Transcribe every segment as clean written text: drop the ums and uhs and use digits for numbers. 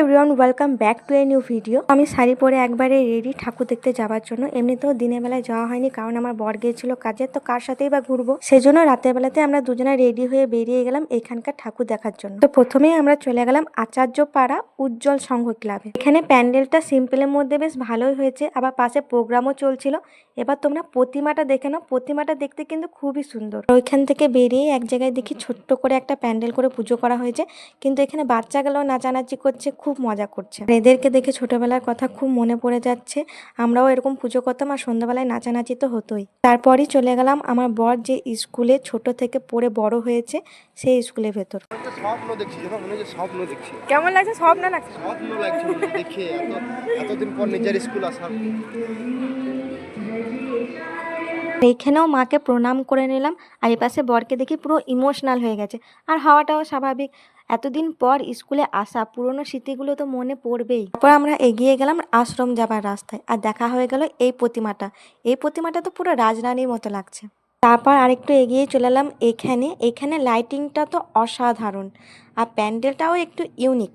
Everyone, welcome back to a new video. আমি শাড়ি পরে একবারে রেডি ঠাকুর দেখতে যাওয়ার জন্য। এমনিতেও দিনের বেলায় যাওয়া হয়নি, কারণ আমার বর গিয়েছিল কাজে, তো কার সাথেই বা ঘুরবো। সেই জন্য রাতের বেলাতে আমরা দুজনে রেডি হয়ে বেরিয়ে গেলাম এখানকার ঠাকুর দেখার জন্য। তো প্রথমেই আমরা চলে গেলাম আচার্যপাড়া উজ্জ্বল সংঘ ক্লাবে। এখানে প্যান্ডেলটা সিম্পলের মধ্যে বেশ ভালোই হয়েছে, আবার পাশে প্রোগ্রামও চলছিল। এবার তোমরা প্রতিমাটা দেখে নাও, প্রতিমাটা দেখতে কিন্তু খুবই সুন্দর। ওইখান থেকে বেরিয়ে এক জায়গায় দেখি ছোট্ট করে একটা প্যান্ডেল করে পুজো করা হয়েছে, কিন্তু এখানে বাচ্চাগুলো নাচানাচি করছে, খুব মজা করছে। এদেরকে দেখে ছোটবেলার কথা খুব মনে পড়ে যাচ্ছে। আমরাও এরকম পুজো করতাম, আর সন্ধ্যাবেলায় নাচানাচি তো হতোই। তারপরই চলে গেলাম আমার বর যে স্কুলে ছোট থেকে পড়ে বড় হয়েছে সেই স্কুলের ভেতর। স্বপ্ন দেখছি, মনে হচ্ছে স্বপ্ন দেখছি। কেমন লাগছে? স্বপ্ন লাগছে? স্বপ্ন লাগছে দেখে, এতদিন পর নিজের স্কুল আসা। এইখানেও মাকে প্রণাম করে নিলাম, আর এই পাশে বরকে দেখি পুরো ইমোশনাল হয়ে গেছে। আর হওয়াটাও স্বাভাবিক, এতদিন পর স্কুলে আসা, পুরনো স্মৃতিগুলো তো মনে পড়বেই। তারপর আমরা এগিয়ে গেলাম আশ্রম যাবার রাস্তায়, আর দেখা হয়ে গেল এই প্রতিমাটা। এই প্রতিমাটা তো পুরো রাজরানীর মতো লাগছে। তারপর আরেকটু এগিয়ে চলে এলাম এখানে লাইটিংটা তো অসাধারণ, আর প্যান্ডেলটাও একটু ইউনিক।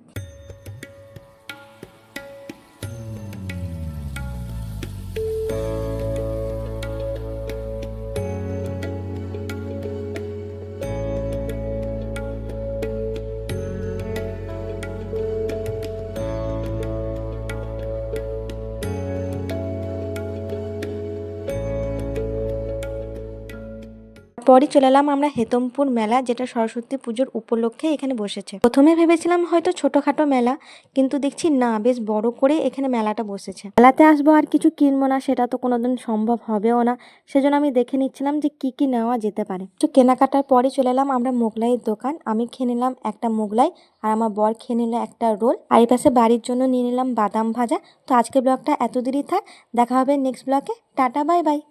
পরই চলে এলাম আমরা হেতমপুর মেলা, যেটা সরস্বতী পুজোর উপলক্ষে এখানে বসেছে। প্রথমে ভেবেছিলাম হয়তো ছোটখাটো মেলা, কিন্তু দেখছি না, বেশ বড় করে এখানে মেলাটা বসেছে। মেলাতে আসবো আর কিছু কিনবো না, সেটা তো কোনোদিন সম্ভব হবেও না। সেজন্য আমি দেখে নিচ্ছিলাম যে কি কি নেওয়া যেতে পারে। তো কেনাকাটার পরই চলে এলাম আমরা মোগলাইয়ের দোকান। আমি খেয়ে নিলাম একটা মোগলাই, আর আমার বর খেয়ে নিল একটা রোল, আর এই পাশে বাড়ির জন্য নিয়ে নিলাম বাদাম ভাজা। তো আজকের ব্লগটা এত দেরি থাক, দেখা হবে নেক্সট ব্লগে। Tata, bye bye.